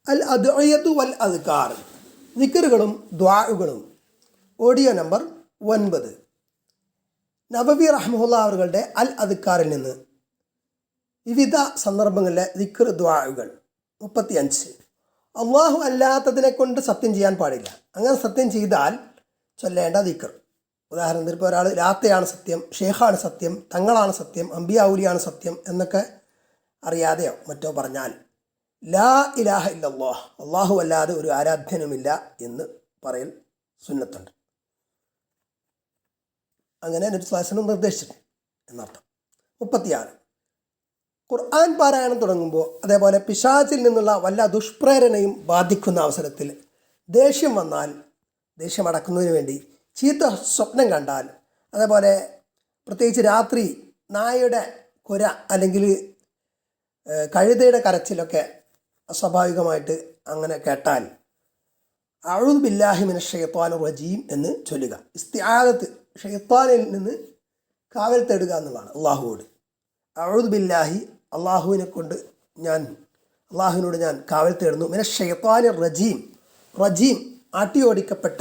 അൽ അദ്ഇയതു വൽ അദ്കാർ, ദിക്റുകളും ദുആകളും. Audio number 9. നബവി റഹ്മത്തുള്ളാഹി അവരുടെ അൽ അദ്കാറിൽ നിന്ന് വിവിധ സന്ദർഭങ്ങളിലെ ദിക്ർ ദുആകൾ. 35. അള്ളാഹു അല്ലാത്തതിനെ കൊണ്ട് സത്യം ചെയ്യാൻ പാടില്ല. അങ്ങനെ സത്യം ചെയ്താൽ ചൊല്ലേണ്ട ദിക്ർ. ഉദാഹരണത്തിന് ഇപ്പോൾ ഒരാൾ രാത്രിയാണ് സത്യം, ഷേഖാണ് സത്യം, തങ്ങളാണ് സത്യം, അംബിയാ ഔലിയാണ് സത്യം എന്നൊക്കെ അറിയാതെയോ മറ്റോ പറഞ്ഞാൽ ലാ ഇലാഹ ഇല്ലല്ലാഹ്, അള്ളാഹു അല്ലാതെ ഒരു ആരാധ്യനുമില്ല എന്ന് പറയൽ സുന്നത്തുണ്ട്. അങ്ങനെ നബി സ്വല്ലല്ലാഹു അലൈഹി വസല്ലം നിർദ്ദേശിച്ചിട്ടുണ്ട് എന്നർത്ഥം. 36. ഖുർആൻ പാരായണം തുടങ്ങുമ്പോൾ അതേപോലെ പിശാചിൽ നിന്നുള്ള വല്ല ദുഷ്പ്രേരണയും ബാധിക്കുന്ന അവസരത്തിൽ ദേഷ്യം വന്നാൽ ദേഷ്യം അടക്കുന്നതിന് വേണ്ടി ചീത്ത സ്വപ്നം കണ്ടാൽ, അതേപോലെ പ്രത്യേകിച്ച് രാത്രി നായയുടെ കുര അല്ലെങ്കിൽ കഴുതയുടെ കരച്ചിലൊക്കെ അസ്വാഭാവികമായിട്ട് അങ്ങനെ കേട്ടാൽ അഊദു ബില്ലാഹി മിനശ് ശൈത്വാനിർ റജീം എന്ന് ചൊല്ലുക. ഇസ്തിആദത്ത്, ഷൈത്താനിൽ നിന്ന് കാവൽ തേടുക എന്നുള്ളതാണ് അള്ളാഹുവോട്. അഊദു ബില്ലാഹി, അള്ളാഹുവിനോട് ഞാൻ കാവൽ തേടുന്നു. മിനശ് ശൈത്വാനിർ റജീം, റജീം ആട്ടിയോടിക്കപ്പെട്ട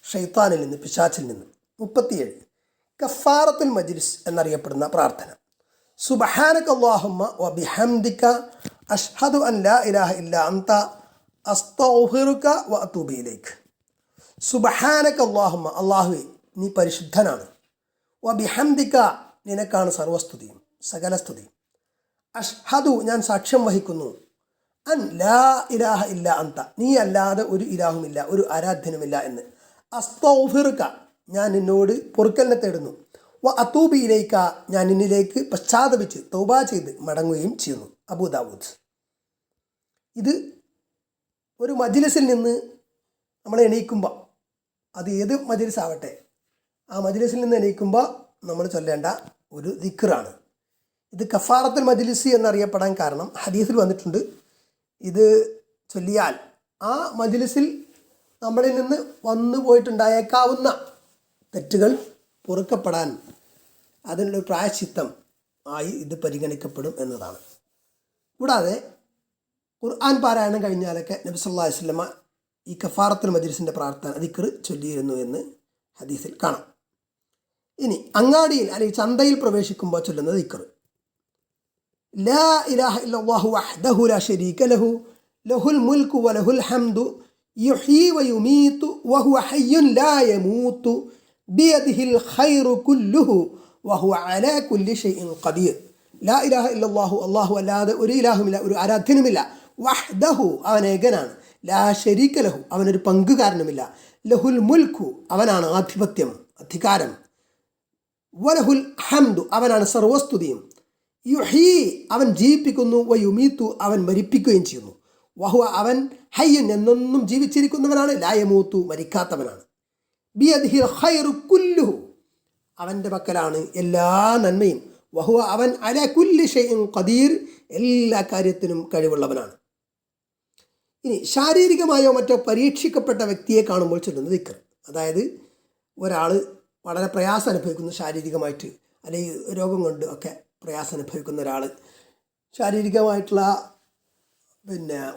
ഷൈത്താനിൽ നിന്ന്, പിശാച്ചിൽ നിന്ന്. 37. കഫാറത്തുൽ മജ്ലിസ് എന്നറിയപ്പെടുന്ന പ്രാർത്ഥന. സുബ്ഹാനക അല്ലാഹുമ്മ വബിഹംദിക അഷ്ഹദു അൻ ലാ ഇലാഹ ഇല്ലാ അൻത അസ്തഗ്ഫിറുക വഅതൂബു ഇലൈക്. സുബ്ഹാനക അല്ലാഹുമ്മ, അല്ലാഹുവേ നീ പരിശുദ്ധനാണ്. വബിഹംദിക, നിനക്കാണ് സർവസ്തുതിയും സകല സ്തുതിയും. അഷ്ഹദു, ഞാൻ സാക്ഷ്യം വഹിക്കുന്നു. അൻ ലാ ഇലാഹ ഇല്ലാ അൻത, നീ അല്ലാതെ ഒരു ഇലാഹുമില്ല, ഒരു ആരാധ്യനുമില്ല എന്ന്. അസ്തഗ്ഫിറുക, ഞാൻ നിന്നോട് പൊറുക്കലിനെ തേടുന്നു. വഅതൂബു ഇലൈക, ഞാൻ നിന്നിലേക്ക് പശ്ചാത്തപിച്ച് തൗബ ചെയ്ത് മടങ്ങുകയും ചെയ്യുന്നു. അബൂ ദാവൂദ്. ഇത് ഒരു മജ്ലിസിൽ നിന്ന് നമ്മൾ എണീക്കുമ്പോൾ, അത് ഏത് മജ്ലിസ് ആവട്ടെ, ആ മജ്ലിസിൽ നിന്ന് എണീക്കുമ്പോൾ നമ്മൾ ചൊല്ലേണ്ട ഒരു ദിക്റാണ്. ഇത് കഫാറത്തുൽ മജ്ലിസ് എന്നറിയപ്പെടാൻ കാരണം ഹദീസിൽ വന്നിട്ടുണ്ട്. ഇത് ചൊല്ലിയാൽ ആ മജ്ലിസിൽ നമ്മളിൽ നിന്ന് വന്നു പോയിട്ടുണ്ടായേക്കാവുന്ന തെറ്റുകൾ പൊറുക്കപ്പെടാൻ അതിനുള്ള പ്രായശ്ചിത്തം ആയി ഇത് പരിഗണിക്കപ്പെടും എന്നതാണ്. കൂടാതെ ഖുർആൻ പാരായണം കഴിഞ്ഞാലൊക്കെ നബി സല്ലല്ലാഹു അലൈഹി വസല്ലമ ഈ കഫാറത്തുൽ മജ്ലിസിൻ്റെ പ്രാർത്ഥന ദിക്ർ ചൊല്ലിയിരുന്നു എന്ന് ഹദീസിൽ കാണാം. ഇനി അങ്ങാടിയിൽ അല്ലെങ്കിൽ ചന്തയിൽ പ്രവേശിക്കുമ്പോൾ ചൊല്ലുന്ന ദിക്ർ. ലാ ഇലാഹ ഇല്ലല്ലാഹു വഹ്ദഹു ലാ ശരീക ലഹു ലഹുൽ മുൽക്കു വലഹുൽ ഹംദു യുഹ്യീ വയുമീതു വഹുവ ഹയ്യുൻ ലാ യമൂതു ബിയദിഹിൽ ഖൈറു കുല്ലുഹു വഹുവ അലാ കുല്ലി ഷൈഇൻ ഖദീർ. ലാ ഇലാഹ ഇല്ലല്ലാഹു, അല്ലാഹു അല്ലാതെ ഒരു ഇലാഹുമില്ല, ഒരു ആരാധ്യനുമില്ല. വഹ്ദഹു, അവൻ ഏകനാണ്. ലാ ശരീക ലഹു, അവനൊരു പങ്കുകാരനുമില്ല. ലഹുൽ മുൽക്കു, അവനാണ് ആധിപത്യം, അധികാരം. വലഹുൽ ഹംദു, അവനാണ് സർവസ്തുതിയും. യുഹീ, അവൻ ജീവിപ്പിക്കുന്നു. വയുമീതു, അവൻ മരിപ്പിക്കുകയും ചെയ്യുന്നു. വഹുവ, അവൻ ഹയ്യൻ, എന്നൊന്നും ജീവിച്ചിരിക്കുന്നവനാണ്. ലാ യമൂതു, മരിക്കാത്തവനാണ്. ബിയദിഹിൽ ഖൈറു കുല്ലുഹു, അവൻ്റെ പക്കലാണ് എല്ലാ നന്മയും. വഹുവ, അവൻ അലാ കുല്ലി ഷൈഇൻ ഖദീർ, എല്ലാ കാര്യത്തിനും കഴിവുള്ളവനാണ്. ഇനി ശാരീരികമായോ മറ്റോ പരീക്ഷിക്കപ്പെട്ട വ്യക്തിയെ കാണുമ്പോൾ ചൊല്ലുന്ന ദിക്ർ. അതായത് ഒരാൾ വളരെ പ്രയാസം അനുഭവിക്കുന്നു ശാരീരികമായിട്ട്, അല്ലെങ്കിൽ രോഗം കൊണ്ട് ഒക്കെ പ്രയാസം അനുഭവിക്കുന്ന ഒരാൾ, ശാരീരികമായിട്ടുള്ള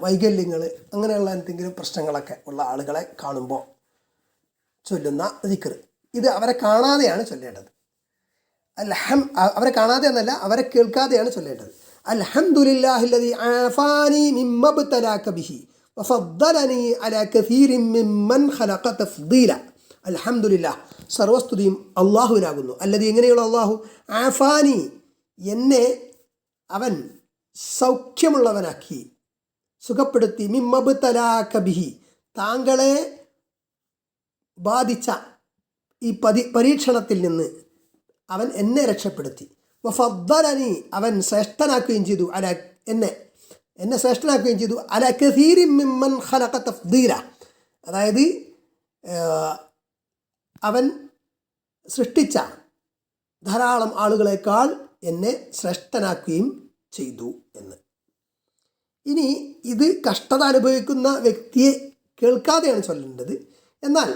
വൈകല്യങ്ങൾ, അങ്ങനെയുള്ള എന്തെങ്കിലും പ്രശ്നങ്ങളൊക്കെ ഉള്ള ആളുകളെ കാണുമ്പോൾ ചൊല്ലുന്ന ദിക്ർ. ഇത് അവരെ കാണാതെയാണ് ചൊല്ലേണ്ടത്. അവരെ കാണാതെ എന്നല്ല, അവരെ കേൾക്കാതെയാണ് ചൊല്ലേണ്ടത്. അൽഹംദുലില്ലാഹില്ലദീ ആഫാനി മിമ്മബ്തലാക ബിഹി വഫദ്ദലനി അലാ കസീരിൻ മിമ്മൻ ഖലഖ തഫ്ദീല. അൽഹംദുലില്ലാഹ്, സർവസ്തുതിയും അള്ളാഹുവിനാകുന്നു. അല്ലദീ, എങ്ങനെയുള്ള അള്ളാഹു, ആഫാനി, എന്നെ അവൻ സൗഖ്യമുള്ളവനാക്കി, സുഖപ്പെടുത്തി. മിമ്മബ്തലാക ബിഹി, താങ്കളെ ബാധിച്ച ഈ പരീക്ഷണത്തിൽ നിന്ന് അവൻ എന്നെ രക്ഷപ്പെടുത്തി. വഫദ്ദലനി, അവൻ ശ്രേഷ്ഠനാക്കുകയും ചെയ്തു. എന്നെ ശ്രേഷ്ഠനാക്കുകയും ചെയ്തു. അലാ കസീരിൻ മിമ്മൻ ഖലഖ തഫ്ദീല, അതായത് അവൻ സൃഷ്ടിച്ച ധാരാളം ആളുകളെക്കാൾ എന്നെ ശ്രേഷ്ഠനാക്കുകയും ചെയ്തു എന്ന്. ഇനി ഇത് കഷ്ടത അനുഭവിക്കുന്ന വ്യക്തിയെ കേൾക്കാതെയാണ് ചൊല്ലേണ്ടത്. എന്നാൽ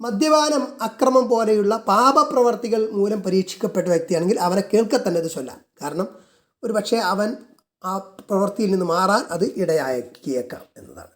മദ്യപാനം, അക്രമം പോലെയുള്ള പാപപ്രവർത്തികൾ മൂലം പരീക്ഷിക്കപ്പെട്ട വ്യക്തിയാണെങ്കിൽ അവനെ കേൾക്കെ തന്നെ ഇത് ചൊല്ലാം. കാരണം ഒരു പക്ഷേ അവൻ ആ പ്രവൃത്തിയിൽ നിന്ന് മാറാൻ അത് ഇടയാക്കിയേക്കാം എന്നതാണ്.